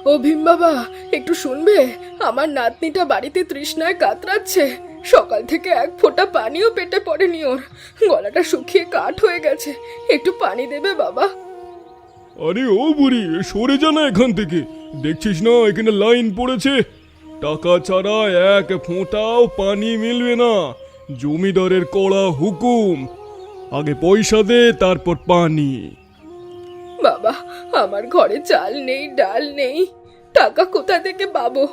ও ভীম বাবা, একটু শুনবে? আমার নাতনিটা বাড়িতে তৃষ্ণায় কাতরাচ্ছে। সকাল থেকে এক ফোঁটা পানিও পেটে পড়েনি ওর। গলাটা শুকিয়ে কাঠ হয়ে গেছে। একটু পানি দেবে বাবা? আরে ও বুড়ি, সরে যা না এখান থেকে। দেখছিস না এখানে লাইন পড়েছে? টাকা ছাড়া এক ফোঁটাও পানি মিলবে না। জমিদারের কড়া হুকুম, আগে পয়সা দে তারপর পানি। বাবা, আমার ঘরে চাল নেই, ডাল নেই, টাকা কোথা থেকে পাবো?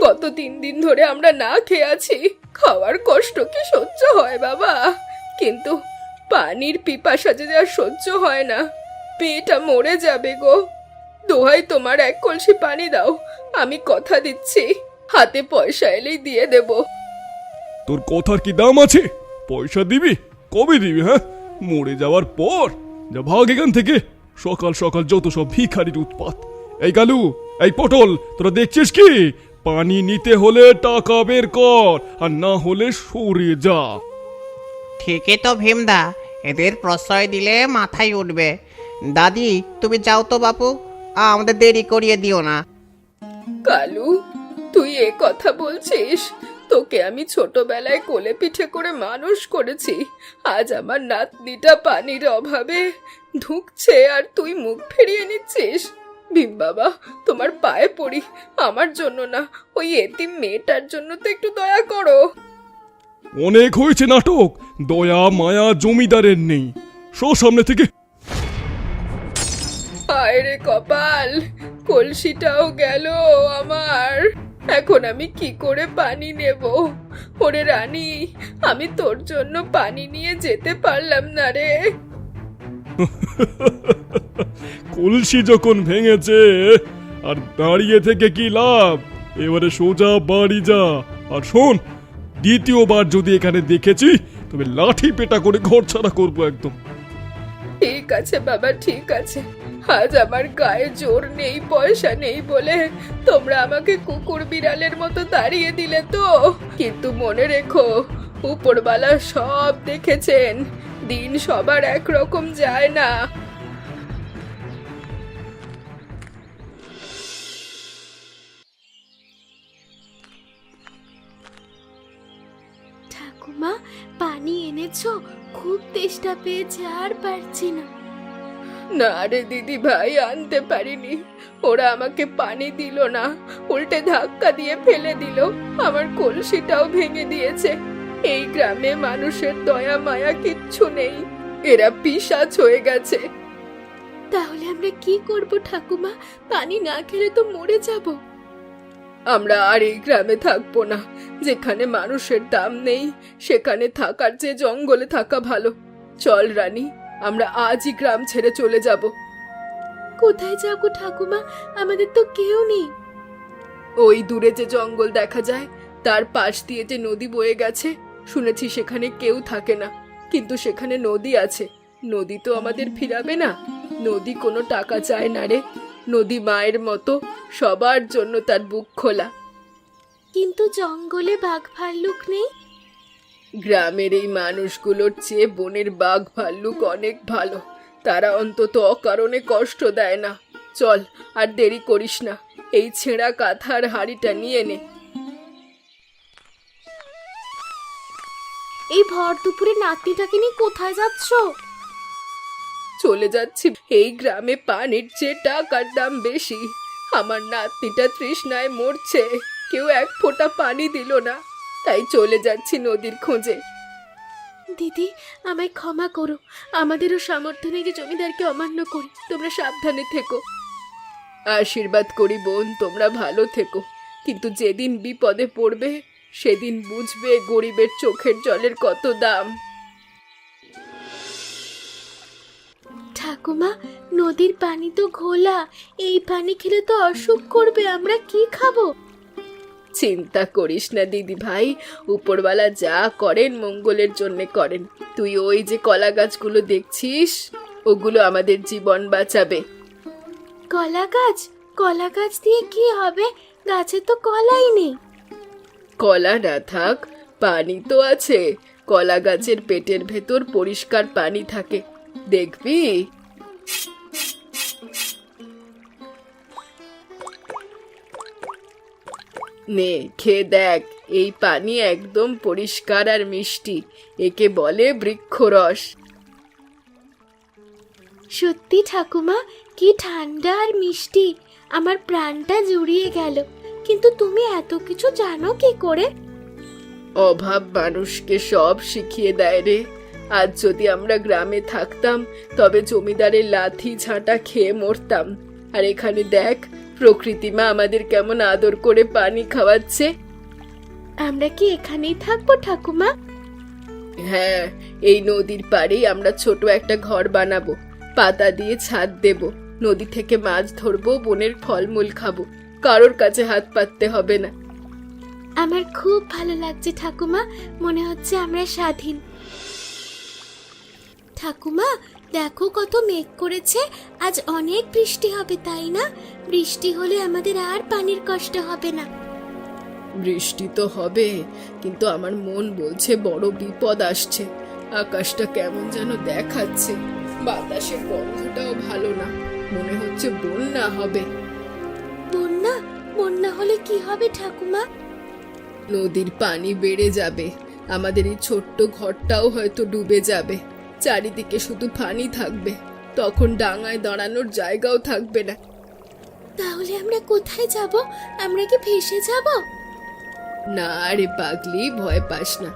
গত 3 দিন ধরে আমরা না খেয়ে আছি। খাওয়ার কষ্ট কি সহ্য হয় বাবা? কিন্তু পানির পিপাসা যে আর সহ্য হয় না। পেটটা মরে যাবে গো। দোহাই তোমার, এক কলসি পানি দাও। আমি কথা দিচ্ছি, হাতে পয়সা এলেই দিয়ে দেব। তোর কথার কি দাম আছে? পয়সা দিবি? কবে দিবি? হ্যাঁ, মরে যাওয়ার পর? যা ভাগ এখান থেকে। সকাল সকাল যত সব ভিখারির উৎপাত। এই কালু, এই পটল, তোরা দেখছিস কি? পানি নিতে হলে টাকা বের কর, আর না হলে সরে যা। ঠিকই তো ভীমদা, এদের প্রশ্রয় দিলে মাথায় উঠবে। দাদি, তুমি যাও তো বাপু, আমাদের দেরি করিয়ে দিও না। কালু, তুই এ কথা বলছিস? তোকে আমি ছোটবেলায় কোলে পিঠে করে মানুষ করেছি। আজ আমার নাতনিটা পানির অভাবে ধুঁকছে আর তুই মুখ ফিরিয়ে নিচ্ছিস? ভীম বাবা, তোমার পায়ে পড়ি। আমার জন্য না, ওই এতিম মেয়েটার জন্য তো একটু দয়া করো। অনেক হয়েছে নাটক। দয়া মায়া জমিদারের নেই। সামনে থেকে। হায় রে কপাল, কলসিটাও গেল আমার। এখন আমি কি করে পানি নেব? ওরে রানী, আমি তোর জন্য পানি নিয়ে যেতে পারলাম না রে। কলসি যখন ভেঙেছে, আর দাঁড়িয়ে থেকে কি লাভ? এবারে সোজা বাড়ি যা। আর শোন, দ্বিতীয়বার যদি এখানে দেখেছি তবে লাঠি পেটা করে ঘর ছাড়া করবো একদম। ঠিক আছে বাবা, ঠিক আছে। আজ আমার গায়ে জোর নেই, পয়সা নেই বলে তোমরা আমাকে কুকুর বিড়ালের মতো তাড়িয়ে দিলে তো। কিন্তু মনে রেখো, উপরওয়ালা সব দেখেছেন। দিন সবার একরকম যায় না। ঠাকুমা, পানি এনেছো? খুব তেষ্টা পেয়েছে, আর পারছি না। না রে দিদি ভাই, আনতে পারিনি। ওরা আমাকে পানি দিল না, উল্টে ধাক্কা দিয়ে ফেলে দিল। আমার কলসিটাও ভেঙে দিয়েছে। এই গ্রামে মানুষের দয়া মায়া কিচ্ছু নেই। এরা পিশাচ হয়ে গেছে। তাহলে আমরা কি করব ঠাকুমা? পানি না খেলে তো মরে যাব। আমরা আর এই গ্রামে থাকবো না। যেখানে মানুষের দাম নেই সেখানে থাকার চেয়ে জঙ্গলে থাকা ভালো। চল রানী, আমরা আজই গ্রাম ছেড়ে চলে যাব। কোথায় যাব ঠাকুমা? আমাদের তো কেউ নেই। ওই দূরে যে জঙ্গল দেখা যায়, তার পাশ দিয়ে যে নদী বয়ে গেছে, শুনেছি সেখানে কেউ থাকে না। কিন্তু সেখানে নদী আছে। নদী তো আমাদের ফিরাবে না। নদী কোনো টাকা চায় না রে। নদী মায়ের মতো, সবার জন্য তার বুক খোলা। কিন্তু জঙ্গলে বাঘ ভাল্লুক নেই? গ্রামের এই মানুষগুলোর চেয়ে বনের বাঘ ভাল্লুক অনেক ভালো। তারা অন্তত অকারণে কষ্ট দেয় না। চল, আর দেরি করিস না। এই ছেঁড়া কাঁথার হাড়িটা নিয়ে নে। এই ভর দুপুরে নাতনিটাকে নিয়ে কোথায় যাচ্ছ? চলে যাচ্ছি। এই গ্রামে পানির চেয়ে টাকার দাম বেশি। আমার নাতনিটা তৃষ্ণায় মরছে। কেউ এক ফোঁটা পানি দিল না। তাই চলে যাচ্ছি নদীর খোঁজে। দিদি, আমায় ক্ষমা করো। আমাদেরও সামর্থ্য নেই যে জমিদারকে অমান্য করি। তোমরা সাবধানে থেকো। আশীর্বাদ করি বোন, তোমরা ভালো থেকো। কিন্তু যেদিন বিপদে পড়বে সেদিন বুঝবে গরিবের চোখের জলের কত দাম। ঠাকুমা, নদীর পানি তো ঘোলা। এই পানি খেলে তো অসুখ করবে। আমরা কি খাবো? চিন্তা করিস না দিদি ভাই, উপরওয়ালা যা করেন মঙ্গলের জন্য করেন। তুই ওই যে কলা গাছগুলো দেখছিস, ওগুলো আমাদের জীবন বাঁচাবে। কলা গাছ? কলা গাছ দিয়ে কি হবে? গাছে তো কলাই নেই। কলা না থাক, পানি তো আছে। কলা গাছের পেটের ভেতর পরিষ্কার পানি থাকে, দেখবি। নে খেয়ে দেখ, এই পানি একদম পরিষ্কার আর মিষ্টি, একে বলে বৃক্ষরস। সত্যি ঠাকুমা, কি ঠান্ডা আর মিষ্টি, আমার প্রাণটা জুড়িয়ে গেল। কিন্তু তুমি এত কিছু জানো কি করে? অভাব মানুষকে সব শিখিয়ে দেয় রে। আজ যদি আমরা গ্রামে থাকতাম তবে জমিদারের লাথি ঝাঁটা খেয়ে মরতাম। আর এখানে দেখ, প্রকৃতি মা আমাদের কেমন আদর করে পানি খাওয়াচ্ছে। আমরা কি এখানেই থাকবো ঠাকুমা? হ্যাঁ, এই নদীর পাড়েই আমরা ছোট একটা ঘর বানাবো, পাতা দিয়ে ছাদ দেব, নদী থেকে মাছ ধরবো, বনের ফলমূল খাবো, কারোর কাছে হাত পাততে হবে না। আমার খুব ভালো লাগছে ঠাকুমা, মনে হচ্ছে আমরা স্বাধীন। ঠাকুমা দেখো কত মেঘ করেছে, আজ অনেক বৃষ্টি হবে তাই না? বৃষ্টি হলে আমাদের আর পানির কষ্ট হবে না। বৃষ্টি তো হবে, কিন্তু আমার মন বলছে বড় বিপদ আসছে। আকাশটা কেমন যেন দেখাচ্ছে, বাতাসের গন্ধটাও ভালো না, মনে হচ্ছে বন্যা হবে। বন্যা? বন্যা হলে কি হবে ঠাকুমা? নদীর পানি বেড়ে যাবে, আমাদের এই ছোট্ট ঘরটাও হয়তো ডুবে যাবে, চারিদিকে শুধু পানি থাকবে, তখন ডাঙায় দাঁড়ানোর জায়গাও থাকবে না। তাহলে আমরা কোথায় যাব? আমরা কি ভেসে যাব? না রে পাগলি, ভয় পাস না,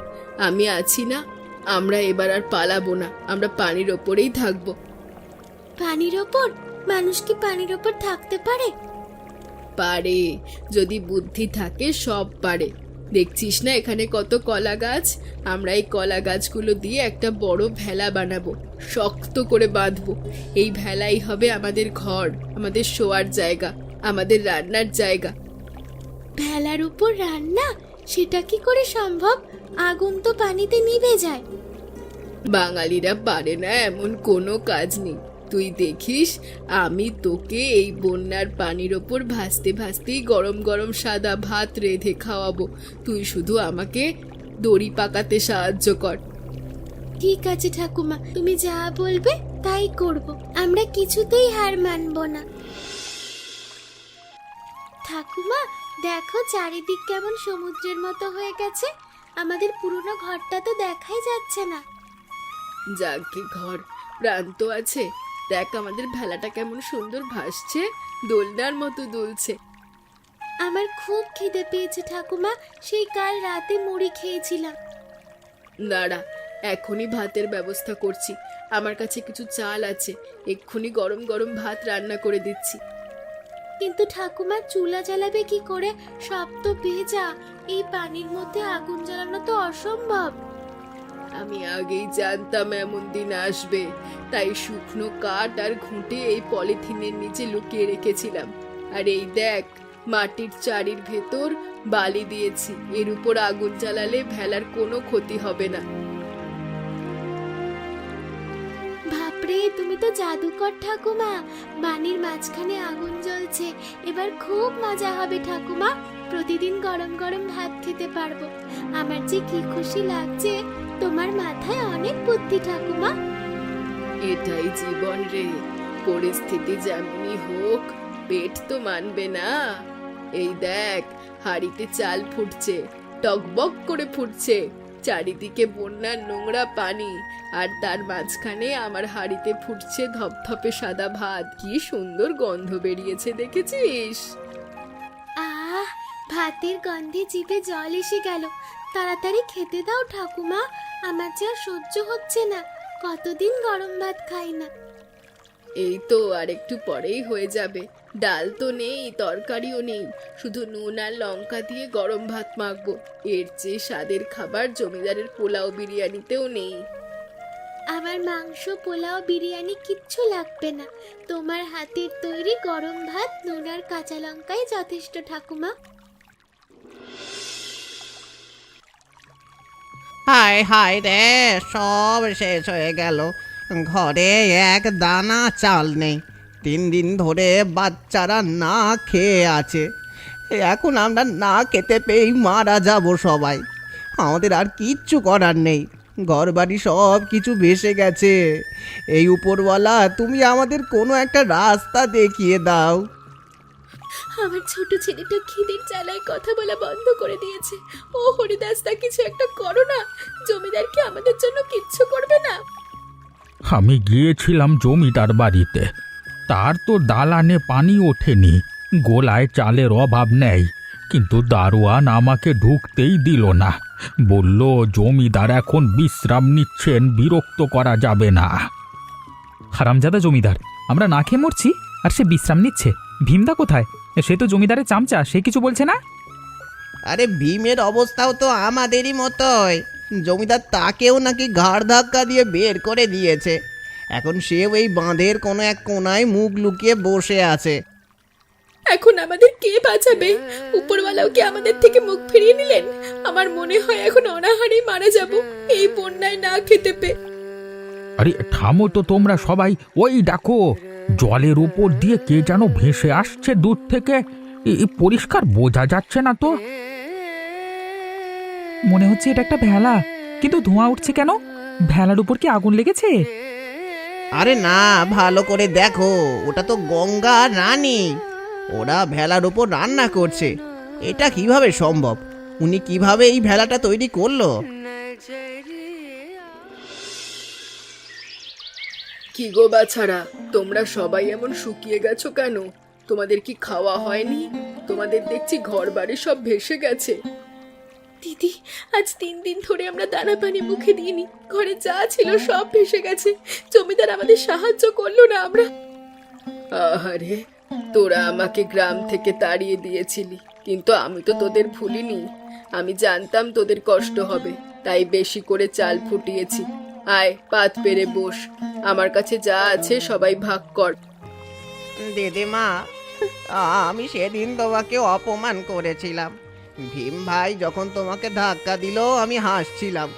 আমি আছি না। আমরা এবার আর পালাবো না, আমরা পানির ওপরেই থাকবো। পানির ওপর? মানুষ কি পানির ওপর থাকতে পারে? পারে, যদি বুদ্ধি থাকে সব পারে। দেখছিস না এখানে কত কলা গাছ, আমরা এই কলা গাছগুলো দিয়ে একটা বড় ভেলা বানাবো, শক্ত করে বাঁধবো। এই ভেলাই হবে আমাদের ঘর, আমাদের শোয়ার জায়গা, আমাদের রান্নার জায়গা। ভেলার উপর রান্না? সেটা কি করে সম্ভব? আগুন তো পানিতে নিভে যায়। বাঙালিরা পারে না এমন কোনো কাজ নেই। তুই দেখিস, আমি তোকে এই বন্যার পানির ওপর ভাসতে ভাসতেই গরম গরম সাদা ভাত রেঁধে খাওয়াবো, তুই শুধু আমাকে দড়ি পাকাতে সাহায্য কর। ঠিক আছে ঠাকুমা, তুমি যা বলবে তাই করব, আমরা কিছুতেই হার মানব না। ঠাকুমা দেখো চারিদিক কেমন সমুদ্রের মতো হয়ে গেছে, আমাদের পুরনো ঘরটা তো দেখাই যাচ্ছে না। যাকে ঘর প্রাণ তো আছে, দেখ আমাদের ভেলাটা কেমন সুন্দর ভাসছে, দোলনার মতো দুলছে। আমার খুব খিদে পেয়েছে ঠাকুমা, সেই কাল রাতে মুড়ি খেয়েছিলাম। দাঁড়া, এখনই ভাতের ব্যবস্থা করছি, আমার কাছে কিছু চাল আছে, এক্ষুনি গরম গরম ভাত রান্না করে দিচ্ছি। কিন্তু ঠাকুমা চুলা জ্বালাবে কি করে? সব তো ভেজা, এই পানির মধ্যে আগুন জ্বালানো তো অসম্ভব। আমি আগেই জানতাম এমন দিন আসবে, তাই শুকনো কাঠ আর ঘুঁটে এই পলিথিনের নিচে লুকিয়ে রেখেছিলাম। আর এই দেখ, মাটির চারির ভেতর বালি দিয়েছি, এর উপর আগুন জ্বালালে ভেলার কোনো ক্ষতি হবে না। বাপরে, তুমি তো জাদুকর ঠাকুমা, বানির মাঝখানে আগুন জ্বলছে, এবার খুব মজা হবে ঠাকুমা, প্রতিদিন গরম গরম ভাত খেতে পারবো। আমার যে কি খুশি লাগছে, তোমার মাথায় অনেক বুদ্ধি ঠাকুমা। এটাই জীবন রে, পরিস্থিতি যেমনই হোক পেট তো মানবে না। এই দেখ, হাঁড়িতে চাল ফুটছে, টকবক করে ফুটছে, চারিদিকে বন্যার নোংরা পানি, আর তার মাঝখানে আমার হাঁড়িতে ফুটছে ধপধপে সাদা ভাত, কি সুন্দর গন্ধ বেরিয়েছে দেখেছিস? আহ, ভাতের গন্ধে জিভে জল এসে গেল, তাড়াতাড়ি খেতে দাও ঠাকুমা, আমার যে আর সহ্য হচ্ছে না, কতদিন গরম ভাত খাই না। এই তো আর একটু পরেই হয়ে যাবে, ডাল তো নেই, তরকারিও নেই, শুধু নুন আর লঙ্কা দিয়ে গরম ভাত মাখবো। এর চেয়ে স্বাদের খাবার জমিদারের পোলাও বিরিয়ানিতেও নেই। আমার মাংস পোলাও বিরিয়ানি কিচ্ছু লাগবে না, তোমার হাতের তৈরি গরম ভাত নুন আর কাঁচা লঙ্কাই যথেষ্ট ঠাকুমা। হায় হায় রে, সব শেষ হয়ে গেল, ঘরে এক দানা চাল নেই, 3 দিন ধরে বাচ্চারা না খেয়ে আছে, এখন আমরা না খেতে পেয়েই মারা যাব সবাই, আমাদের আর কিচ্ছু করার নেই, ঘরবাড়ি সব কিছু ভেসে গেছে, এই উপরওয়ালা তুমি আমাদের কোনো একটা রাস্তা দেখিয়ে দাও। আমার ছোট ছেলেটা খিদের জ্বালায় কথা বলা বন্ধ করে দিয়েছে। ও হরিদাসদা, কিছু একটা করো না। জমিদার কি আমাদের জন্য কিচ্ছু করবে না? আমি গিয়েছিলাম জমিদার বাড়িতে, তার তো দালানে পানি ওঠেনি, গোলায় চালের অভাব নেই, কিন্তু দারোয়ান আমাকে ঢুকতেই দিল না। বলল জমিদার এখন বিশ্রাম নিচ্ছেন, বিরক্ত করা যাবে না। হারামজাদা জমিদার, আমরা না খেয়ে মরছি আর সে বিশ্রাম নিচ্ছে। ভীমদা কোথায়? সে তো জমিদারের চামচা, সে কিছু বলছে না। আরে ভীমের অবস্থাও তো আমাদেরই মতোই। জমিদার তাকেও নাকি ঘাড় ধাক্কা দিয়ে বের করে দিয়েছে। এখন সেও এই বাঁধের কোনো এক কোনায় মুখ লুকিয়ে বসে আছে। এখন আমাদের কে বাঁচাবে? উপরওয়ালাও কি আমাদের থেকে মুখ ফিরিয়ে নিলেন? আমার মনে হয় এখন অনাহারেই মারা যাব, এই বন্যায় না খেতে পেয়ে। আরে থামো তো তোমরা সবাই, ওই দেখো জলের উপর দিয়ে কে যেন ভেসে আসছে দূর থেকে। পরিষ্কার বোঝা যাচ্ছে না তো। মনে হচ্ছে এটা একটা ভেলা, কিন্তু ধোঁয়া উঠছে কেন? ভেলার উপর কি আগুন লেগেছে? আরে না, ভালো করে দেখো, ওটা তো গঙ্গা রানী। ওরা ভেলার উপর রান্না করছে। এটা কিভাবে সম্ভব? উনি কিভাবে এই ভেলাটা তৈরি করলো? কি গো বাছারা, তোমরা সবাই এমন শুকিয়ে গেছো কেন? তোমাদের কি খাওয়া হয়নি? তোমাদের দেখছি ঘর বাড়ি সব ভেসে গেছে। দিদি, আজ 3 দিন ধরে আমরা দানা পানি মুখে দিইনি। ঘরে যা ছিল সব ভেসে গেছে। জমিদার আমাদের সাহায্য করলো না। আমরা আহারে, তোরা আমাকে গ্রাম থেকে তাড়িয়ে দিয়েছিলি, কিন্তু আমি তো তোদের ভুলিনি। আমি জানতাম তোদের কষ্ট হবে, তাই বেশি করে চাল ফুটিয়েছি। আয়, পাত পেরে বস। আমার কাছে যা আছে সবাই ভাগ কর। দিদিমা, আমি সেদিন তোমাকে অপমান করেছিলাম। ভীম ভাই যখন তোমাকে ধাক্কা দিল আমি হাসছিলাম।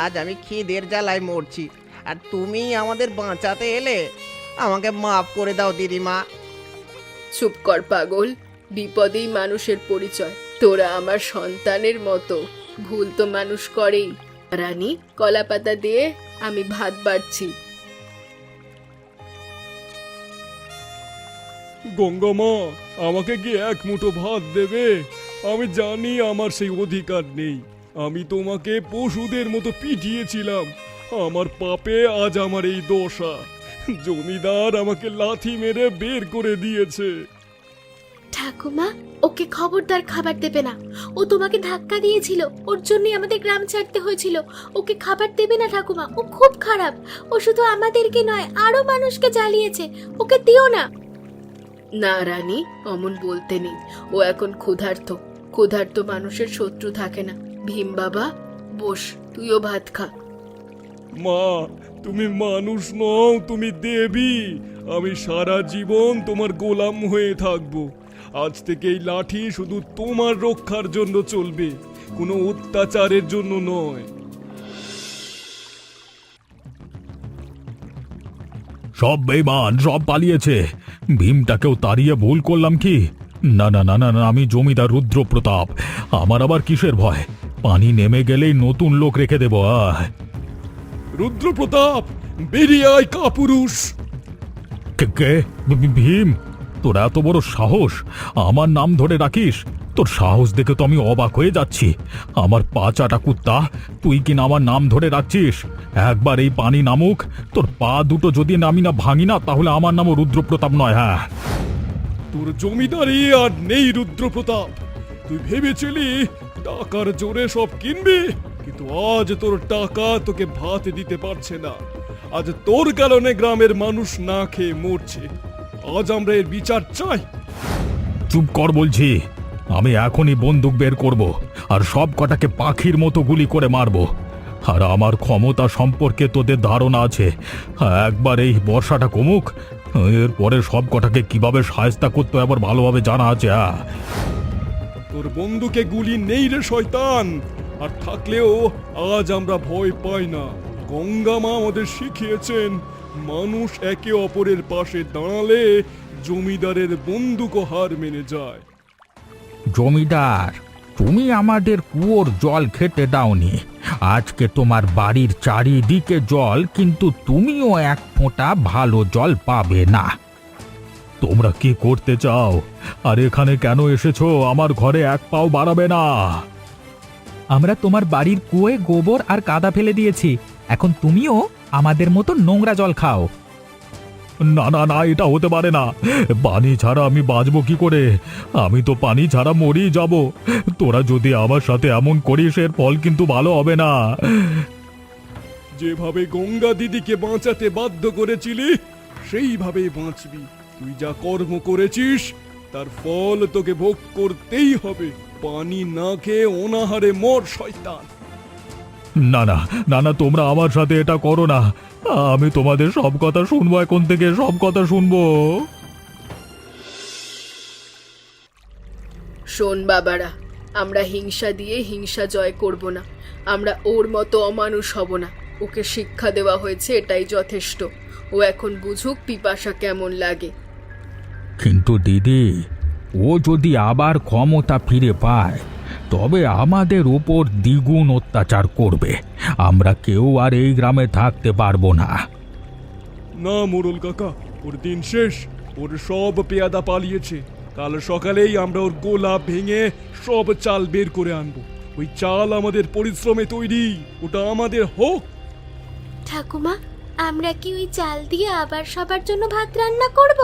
আজ আমি খিদের জ্বালায় মরছি, আর তুমি আমাদের বাঁচাতে এলে। আমাকে মাফ করে দাও দিদিমা। চুপ কর পাগল, বিপদেই মানুষের পরিচয়। তোরা আমার সন্তানের মতো, ভুল তো মানুষ করেই। রানী, কলা পাতা দিয়ে আমি ভাত বাড়ছি। গঙ্গা মা, আমাকে কি এক মুঠো ভাত দেবে? আমি জানি আমার সেই অধিকার নেই। আমি তোমাকে পশুদের মতো পিটিয়েছিলাম। আমার পাপে আজ আমার এই দশা। জমিদার আমাকে লাথি মেরে বের করে দিয়েছে। ঠাকুমা, ওকে খবরদার খাবার দেবে না। ও তোমাকে ধাক্কা দিয়েছিল, ওর জন্যই আমাদের গ্রাম ছাড়তে হয়েছিল। ওকে খাবার দেবে না ঠাকুমা, ও খুব খারাপ। ও শুধু আমাদেরকে নয়, আরো মানুষকে জ্বালিয়েছে। ওকে দিও না। না রানী, অমন বলতে নেই। ও এখন ক্ষুধার্ত। ক্ষুধার্ত মানুষের শত্রু থাকে না। ভীম বাবা, বস, তুইও ভাত খা। মা, তুমি মানুষ নও, তুমি দেবী। আমি সারা জীবন তোমার গোলাম হয়ে থাকবো। আজ থেকে এই লাঠি শুধু তোমার রক্ষার জন্য চলবে, কোনো অত্যাচারের জন্য নয়। সব বেঈমান, সব পালিয়েছে। ভীমটাকেও তাড়িয়ে ভুল করলাম কি? না না না না না, আমি জমিদার রুদ্রপ্রতাপ। আমার আবার কিসের ভয়? পানি নেমে গেলেই নতুন লোক রেখে দেব। রুদ্রপ্রতাপ, বেরিয়ে আয় কাপুরুষ। কে? ভীম, তোর এত বড় সাহস আমার নাম ধরে রাখিস? তোর সাহস দেখে তো আমি অবাক হয়ে যাচ্ছি। আমার পা চাটা কুত্তা, তুই কিনা আমার নাম ধরে রাখছিস? একবার এই পানি নামুক, তোর পা দুটো যদি আমি না ভাঙি না, তাহলে আমার নামও রুদ্রপ্রতাপ নয়। হ্যাঁ, তোর জমিদারি আর নেই রুদ্রপ্রতাপ। তুই ভেবেছিলি টাকার জোরে সব কিনবি, কিন্তু আজ তোর টাকা তোকে ভাত দিতে পারছে না। আজ তোর কারণে গ্রামের মানুষ না খেয়ে মরছে। আজ আমরা এর বিচার চাই। চুপ কর বলছি। আমি এখনই বন্দুক বের করব আর সব কটাকে পাখির মতো গুলি করে মারব। আর আমার ক্ষমতা সম্পর্কে তোদের ধারণা আছে। একবার এই বর্ষাটা কমুক, এরপরে সব কটাকে কিভাবে সায়স্তা করতে হয় আবার ভালোভাবে জানা আছে। তোর বন্দুকে গুলি নেই রে শয়তান, আর থাকলেও আজ আমরা ভয় পাই না। গঙ্গা মা আমাদের শিখিয়েছেন, মানুষ একে অপরের পাশে দাঁড়ালে জমিদারের বন্দুকও হার মেনে যায়। জমিদার, তুমি আমাদের কুয়োর জল খেতে দাওনি। আজকে তোমার বাড়ির চারিদিকে জল, কিন্তু তুমিও এক ফোঁটা ভালো জল পাবে না। তোমরা কি করতে চাও? আর এখানে কেন এসেছো? আমার ঘরে এক পাও বাড়াবে না। আমরা তোমার বাড়ির কুয়োয় গোবর আর কাদা ফেলে দিয়েছি, এখন তুমিও আমাদের মতো নোংরা জল খাও। না না না, এটা হতে পারে না। পানি ছাড়া আমি বাঁচবো কি করে? আমি তো পানি ছাড়া মরেই যাব। তোরা যদি আমার সাথে এমন করিস, এর ফল কিন্তু ভালো হবে না। যেভাবে গঙ্গা দিদিকে বাঁচাতে বাধ্য করেছিলি সেইভাবেই বাঁচবি। তুই যা কর্ম করেছিস তার ফল তোকে ভোগ করতেই হবে। পানি না খেয়ে অনাহারে মর শয়তান। না না না না, তোমরা আমার সাথে এটা করো না। আমি তোমাদের সব কথা শুনবো, এখন থেকে সব কথা শুনবো। শোন বাবারা, আমরা হিংসা দিয়ে হিংসা জয় করব না। আমরা ওর মতো অমানুষ হব না। ওকে শিক্ষা দেওয়া হয়েছে, এটাই যথেষ্ট। ও এখন বুঝুক পিপাসা কেমন লাগে। কিন্তু দিদি, ও যদি আবার ক্ষমতা ফিরে পায় তবে আমাদের উপর দ্বিগুণ অত্যাচার করবে। আমরা কেউ আর এই গ্রামে থাকতে পারবো না। না মোড়ল কাকা, ওর দিন শেষ। ওর সব পেয়াদা পালিয়েছে। কাল সকালেই আমরা ওর গোলা ভেঙে সব চাল বের করে আনবো। ওই চাল আমাদের পরিশ্রমে তৈরি, ওটা আমাদের হোক। ঠাকুমা, আমরা কি ওই চাল দিয়ে আবার সবার জন্য ভাত রান্না করব?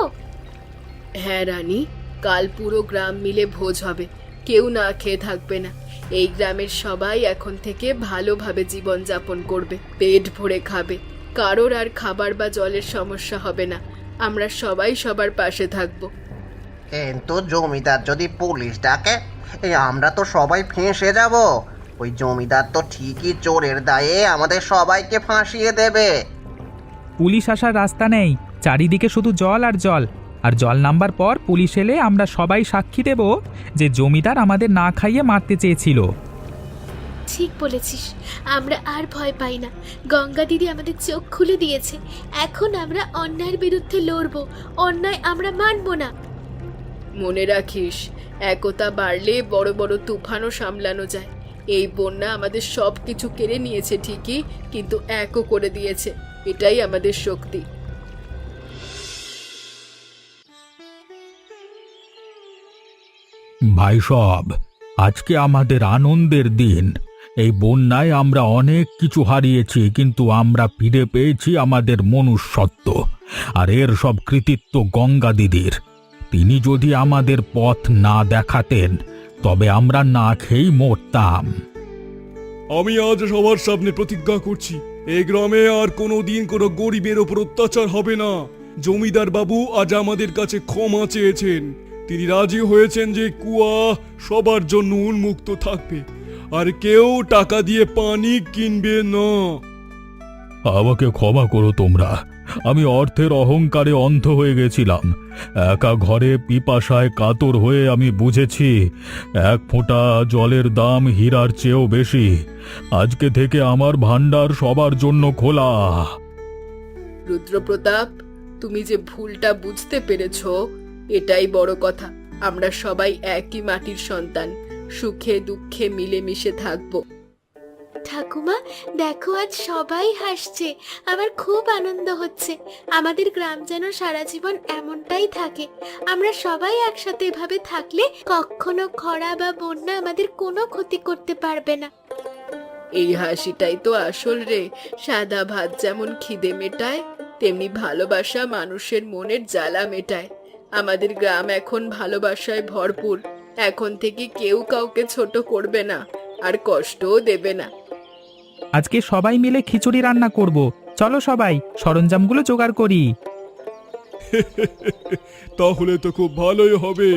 হ্যাঁ রানী, কাল পুরো গ্রাম মিলে ভোজ হবে। কেউ না খেয়ে থাকবে না। এই গ্রামের সবাই এখন থেকে ভালোভাবে জীবন যাপন করবে, পেট ভরে খাবে। কারোর আর খাবার বা জলের সমস্যা হবে না। আমরা সবাই সবার পাশে থাকবো। কিন্তু জমিদার যদি পুলিশ ডাকে, আমরা তো সবাই ফেঁসে যাব। ওই জমিদার তো ঠিকই চোরের দায়ে আমাদের সবাইকে ফাঁসিয়ে দেবে। পুলিশ আসার রাস্তা নেই, চারিদিকে শুধু জল আর জল। আর জল নামবার পর পুলিশ এলে আমরা সবাই সাক্ষী দেব যে জমিদার আমাদের না খাইয়ে মারতে চেয়েছিল। ঠিক বলেছিস, আমরা আর ভয় পাই না। গঙ্গা দিদি আমাদের চোখ খুলে দিয়েছে। এখন আমরা অন্যায়ের বিরুদ্ধে লড়বো, অন্যায় আমরা মানব না। মনে রাখিস, একতা বাড়লে বড় বড় তুফানও সামলানো যায়। এই বন্যা আমাদের সব কিছু কেড়ে নিয়েছে ঠিকই, কিন্তু একও করে দিয়েছে। এটাই আমাদের শক্তি। ভাই সব, আজকে আমাদের আনন্দের দিন। এই বন্যায় আমরা অনেক কিছু হারিয়েছি, কিন্তু আমরা ফিরে পেয়েছি আমাদের মনুষ্যত্ব। আর এর সব কৃতিত্ব গঙ্গা দিদির। তিনি যদি আমাদের পথ না দেখাতেন তবে আমরা না খেয়েই মরতাম। আমি আজ সবার সামনে প্রতিজ্ঞা করছি, এই গ্রামে আর কোনোদিন কোনো গরিবের ওপর অত্যাচার হবে না। জমিদার বাবু আজ আমাদের কাছে ক্ষমা চেয়েছেন। তিনি রাজি হয়েছেন যে কুয়া সবার জন্য উন্মুক্ত থাকবে, আর কেউ টাকা দিয়ে পানি কিনবে না। আমাকে ক্ষমা করো তোমরা। আমি অর্থের অহংকারে অন্ধ হয়ে গেছিলাম। একা ঘরে পিপাসায় কাতর হয়ে আমি বুঝেছি এক ফোঁটা জলের দাম হীরার চেয়েও বেশি। আজকে থেকে আমার ভান্ডার সবার জন্য খোলা। রুদ্রপ্রতাপ, তুমি যে ভুলটা বুঝতে পেরেছো, এটাই বড় কথা। আমরা সবাই একই মাটির সন্তান, সুখে দুঃখে মিলেমিশে থাকবো। ঠাকুমা, দেখো আজ সবাই হাসছে, আমার খুব আনন্দ হচ্ছে। আমাদের গ্রাম যেন সারা জীবন এমনটাই থাকে। আমরা সবাই একসাথে এভাবে থাকলে কখনো খরা বা বন্যা আমাদের কোনো ক্ষতি করতে পারবে না। এই হাসিটাই তো আসল রে। সাদা ভাত যেমন খিদে মেটায়, তেমনি ভালোবাসা মানুষের মনের জ্বালা মেটায়। আমাদের গ্রাম এখন ভালোবাসায় ভরপুর। এখন থেকে কেউ কাউকে ছোট করবে না, আর কষ্টও দেবে না। আজকে সবাই মিলে খিচুড়ি রান্না করব। চলো সবাই সরঞ্জামগুলো জোগাড় করি। তাহলে তো খুব ভালোই হবে।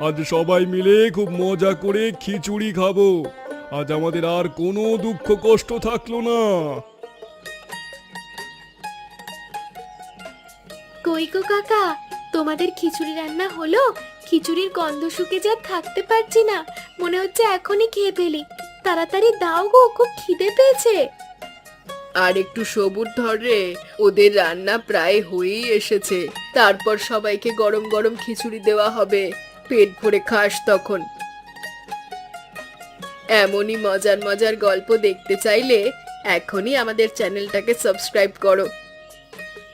আজ সবাই মিলে খুব মজা করে খিচুড়ি খাবো। আজ আমাদের আর কোনো দুঃখ কষ্ট থাকলো না। কই গো কাকা, তোমাদের খিচুড়ি রান্না হলো? খিচুড়ির গন্ধ শুকে যা থাকতে পারছি না, মনে হচ্ছে এখনই খেয়ে ফেলি। তাড়াতাড়ি দাও গো, খুব খিদে পেয়েছে। আর একটু সবুর ধর রে, ওদের রান্না প্রায় হয়েই এসেছে। তারপর সবাইকে গরম গরম খিচুড়ি দেওয়া হবে। পেট ভরে খাস তখন। এমনই মজার মজার গল্প দেখতে চাইলে এখনই আমাদের চ্যানেলটাকে সাবস্ক্রাইব করো।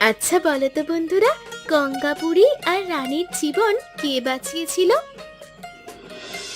আচ্ছা বলো তো বন্ধুরা, গঙ্গাপুরী আর রানীর জীবন কে বাঁচিয়েছিল?